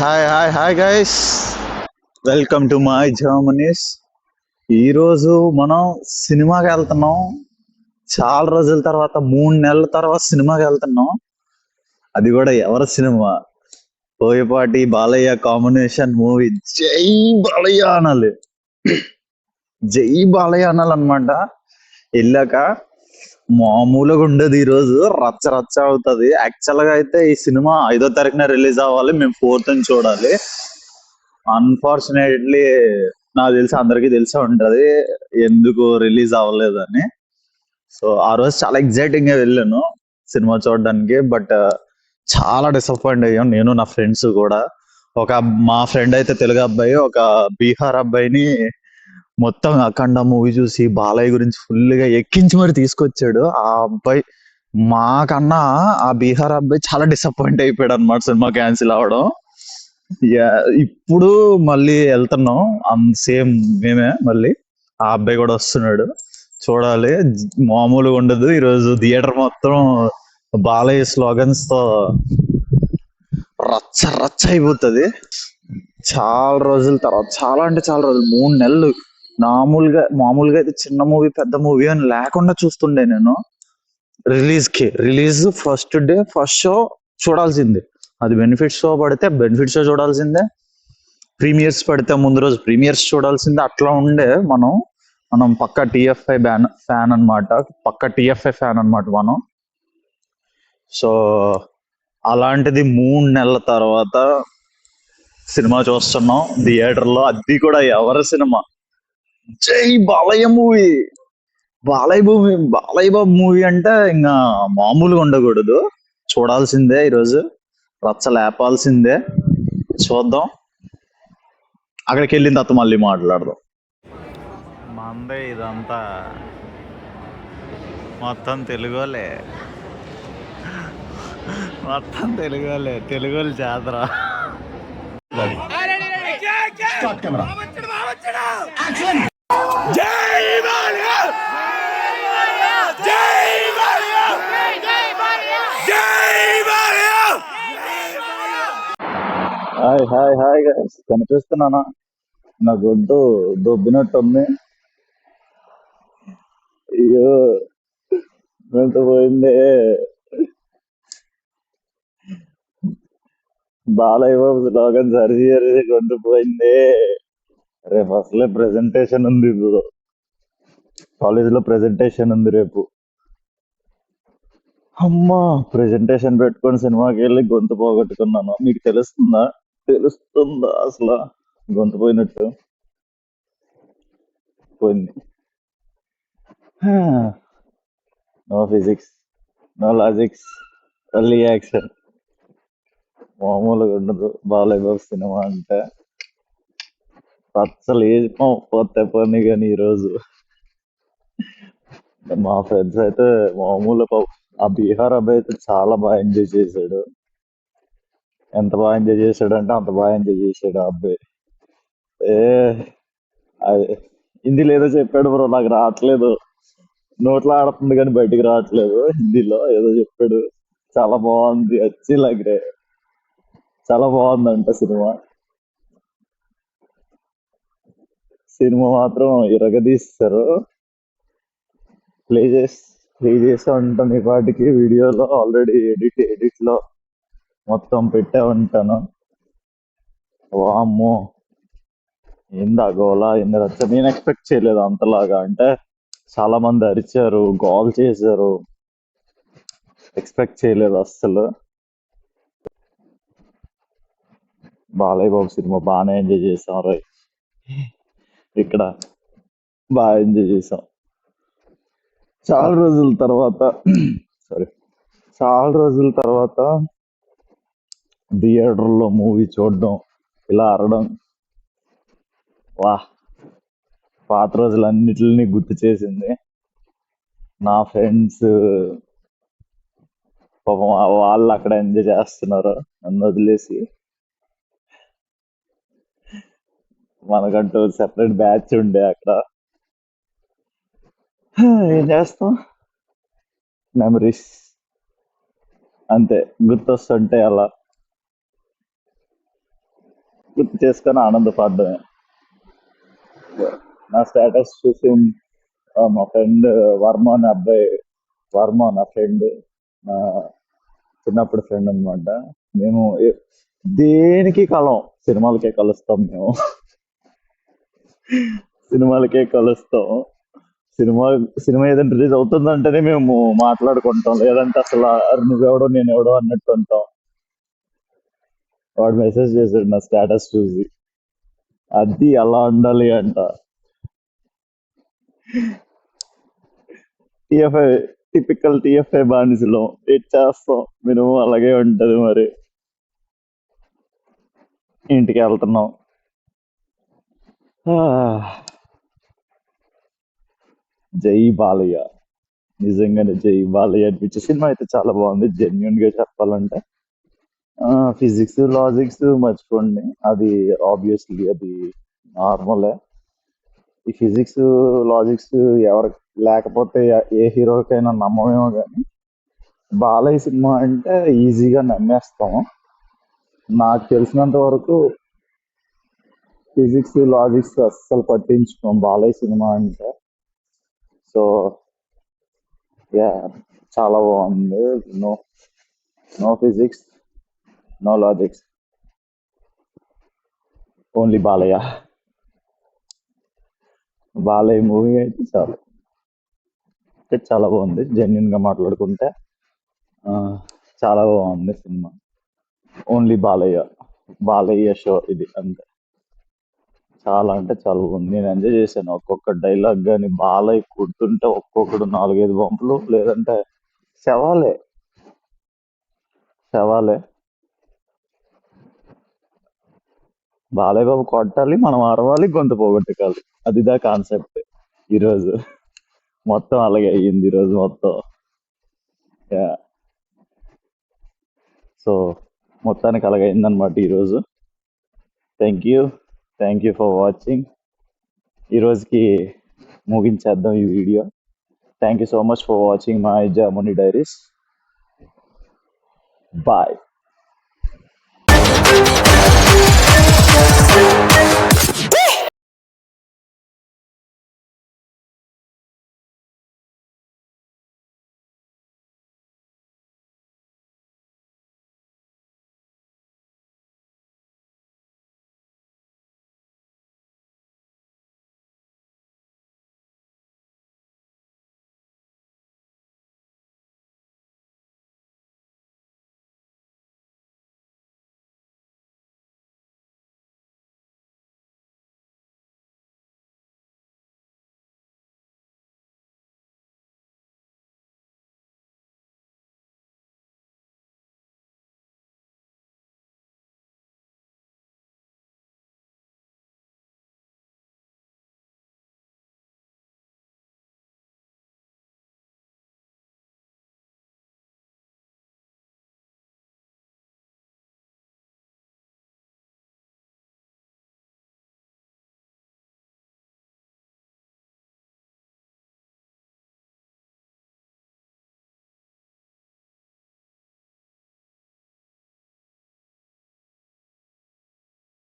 Hi guys, welcome to my Germany's. ఈరోజు మనం సినిమాకి వెళ్తున్నాం. చాలా రోజుల తర్వాత, 3 నెలల తర్వాత సినిమాకి వెళ్తున్నాం. అది కూడా ఎవరి cinema? Boyapati Balayya combination movie. జై బాలయ్య అనాలి, జై బాలయ్య అనాలన్నమాట. వెళ్ళాక మామూలుగా ఉండదు, ఈ రోజు రచ్చ రచ్చ అవుతుంది. యాక్చువల్ గా అయితే ఈ సినిమా 5వ తారీఖున రిలీజ్ అవ్వాలి, మేము 4th చూడాలి. అన్ఫార్చునేట్లీ నాకు తెలిసి అందరికీ తెలిసే ఉంటది ఎందుకు రిలీజ్ అవ్వలేదని. సో ఆ రోజు చాలా ఎగ్జైటింగ్ గా వెళ్ళాను సినిమా చూడడానికి. బట్ చాలా డిసప్పాయింట్ అయ్యాం, నేను నా ఫ్రెండ్స్ కూడా. మా ఫ్రెండ్ అయితే తెలుగు అబ్బాయి, ఒక బీహార్ అబ్బాయిని మొత్తం అఖండ మూవీ చూసి బాలయ్య గురించి ఫుల్ గా ఎక్కించి మరి తీసుకొచ్చాడు. ఆ అబ్బాయి మాకన్నా ఆ బీహార్ అబ్బాయి చాలా డిసప్పాయింట్ అయిపోయాడు అనమాట సినిమా క్యాన్సిల్ అవడం. ఇప్పుడు మళ్ళీ వెళ్తున్నాం, సేమ్ మేమే మళ్ళీ. ఆ అబ్బాయి కూడా వస్తున్నాడు, చూడాలి. మామూలుగా ఉండదు ఈరోజు. థియేటర్ మొత్తం బాలయ్య స్లోగన్స్ తో రచ్చ రచ్చ అయిపోతుంది. చాలా రోజుల తర్వాత, చాలా అంటే చాలా రోజులు, 3 నెలలు. మామూలుగా అయితే చిన్న మూవీ పెద్ద మూవీ అని లేకుండా చూస్తుండే నేను. Release first day first show చూడాల్సిందే. అది బెనిఫిట్ షో పడితే బెనిఫిట్ షో చూడాల్సిందే, ప్రీమియర్స్ పడితే ముందు రోజు ప్రీమియర్స్ చూడాల్సిందే. అట్లా ఉండే మనం పక్క టిఎఫ్ఐ ఫ్యాన్ అనమాట, పక్క టిఎఫ్ఐ ఫ్యాన్ అనమాట మనం. సో అలాంటిది 3 నెలల తర్వాత సినిమా చూస్తున్నాం థియేటర్ లో. అది కూడా ఎవరి సినిమా? జై బాలయ్య మూవీ. బాలయ్య బాబు మూవీ అంటే ఇంకా మామూలుగా ఉండకూడదు, చూడాల్సిందే. ఈరోజు రచ్చ లేపాల్సిందే. చూద్దాం, అక్కడికి వెళ్ళిన తర్వాత మళ్ళీ మాట్లాడదాం. మందే ఇదంతా మొత్తం తెలుగోలే, తెలుగోలు జాతర. హాయ్ గైస్, కనిపిస్తున్నానా? నా గొంతు దొబ్బినట్టు ఉంది. అయ్యో గొంతు పోయింది. బాలయ్య బాబు స్లోగన్ సరిచేరి గొంతు పోయింది. రేపు అసలే ప్రెజెంటేషన్ ఉంది, ఇప్పుడు కాలేజ్ లో ప్రెజెంటేషన్ ఉంది రేపు. అమ్మా, ప్రెజెంటేషన్ పెట్టుకొని సినిమాకి వెళ్ళి గొంతు పోగొట్టుకున్నాను. మీకు తెలుస్తుందా అసలు గొంతు పోయినట్టు? పోయింది. No physics, no logics, only action. మామూలుగా ఉండదు బాలయ్య బాబు సినిమా అంటే. అసలు ఏది పోతే పని. కానీ ఈరోజు మా ఫ్రెండ్స్ అయితే మామూలు ఆ బీహార్ అబ్బాయి అయితే చాలా బాగా ఎంజాయ్ చేశాడు. ఎంత బాగా ఎంజాయ్ చేశాడు అంటే అంత బాగా ఎంజాయ్ చేశాడు ఆ అబ్బాయి. ఏ హిందీలో ఏదో చెప్పాడు బ్రో, నాకు రావట్లేదు. నోట్లో ఆడుతుంది కానీ బయటికి రావట్లేదు. హిందీలో ఏదో చెప్పాడు, చాలా బాగుంది. వచ్చి లాగ్రే చాలా బాగుందంట సినిమా. సినిమా మాత్రం ఇరగదీస్తారు. ప్లే చేసి ఉంటాను ఈ పాటికి. వీడియోలో ఆల్రెడీ ఎడిట్ లో మొత్తం పెట్టే ఉంటాను. వామ్మో, ఏందా గోలా, ఏంది రచ్చ. నేను ఎక్స్పెక్ట్ చేయలేదు అంతలాగా. అంటే చాలా మంది అరిచారు, గోల్ చేశారు, ఎక్స్పెక్ట్ చేయలేదు అస్సలు. బాలయ్య బాబు సినిమా బాగానే ఎంజాయ్ చేసాం రై. ఇక్కడ బాగా ఎంజాయ్ చేసాం. చాలా రోజుల తర్వాత చాలా రోజుల తర్వాత థియేటర్లో మూవీ చూడడం, ఇలా అరడం, వా, పాత రోజులన్నిటిని గుర్తు చేసింది. నా ఫ్రెండ్స్ పాపం వాళ్ళు అక్కడ ఎంజాయ్ చేస్తున్నారు నన్ను వదిలేసి. మనకంటూ సెపరేట్ బ్యాచ్ ఉండే అక్కడ. ఏం చేస్తాం, మెమరీస్ అంతే గుర్తొస్తుంటే అలా. చేసుకొని ఆనందపడ్డమే. నా స్టేటస్ చూసి మా ఫ్రెండ్ వర్మ అనే అబ్బాయి, వర్మ నా ఫ్రెండ్, నా చిన్నప్పుడు ఫ్రెండ్ అనమాట. మేము దేనికి కలం, సినిమాలకే కలుస్తాం మేము. సినిమాలకే కలుస్తాం. సినిమా సినిమా ఏదైనా రిలీజ్ అవుతుందంటేనే మేము మాట్లాడుకుంటాం, లేదంటే అసలు నువ్వెవడో నేను ఎవడో అన్నట్టు ఉంటాం. వాడు మెసేజ్ చేశాడు నా స్టేటస్ చూసి, అది అలా ఉండాలి అంట. టిఎఫ్ఐ, టిపికల్ టిఎఫ్ఐ బానిసలో చేస్తాం మినిమం, అలాగే ఉంటది మరి. ఇంటికి వెళ్తున్నాం. జై బాలయ్య, నిజంగానే జై బాలయ్య అనిపించే సినిమా అయితే చాలా బాగుంది జెన్యున్ గా చెప్పాలంటే. ఫిజిక్స్ లాజిక్స్ మర్చిపోండి, అది ఆబ్వియస్లీ అది నార్మలే. ఈ ఫిజిక్స్ లాజిక్స్ ఎవరికి లేకపోతే ఏ హీరోకైనా నమ్మమేమో కానీ, బాలయ్య సినిమా అంటే ఈజీగా నమ్మేస్తాము. నాకు తెలిసినంత వరకు ఫిజిక్స్ లాజిక్స్ అస్సలు పట్టించుకోం బాలయ్య సినిమా అంటే. సో యా, చాలా బాగుంది. No no physics, no logics, only Balayya. Balayya movie అయితే చాలు, అంటే చాలా బాగుంది జెన్యున్ గా మాట్లాడుకుంటే. ఆ, చాలా బాగుంది cinema. Only Balayya, Balayya show ఇది అంతే. చాలా అంటే చాలా బాగుంది, నేను ఎంజాయ్ చేశాను. ఒక్కొక్క డైలాగ్ కానీ బాలయ్య కుడుతుంటే ఒక్కొక్కడు 4-5 పంపులు, లేదంటే శవాలే, శవాలే. బాలయ్య బాబు కొట్టాలి, మనం అరవాలి, గొంతు పోగొట్టుకోవాలి, అదిదా కాన్సెప్ట్ ఈరోజు. మొత్తం అలాగే అయ్యింది ఈరోజు మొత్తం. సో మొత్తానికి అలాగే అయిందనమాట ఈరోజు. Thank you, thank you for watching. ఈరోజుకి ముగించేద్దాం ఈ video. Thank you so much for watching my Jamuni diaries. Bye.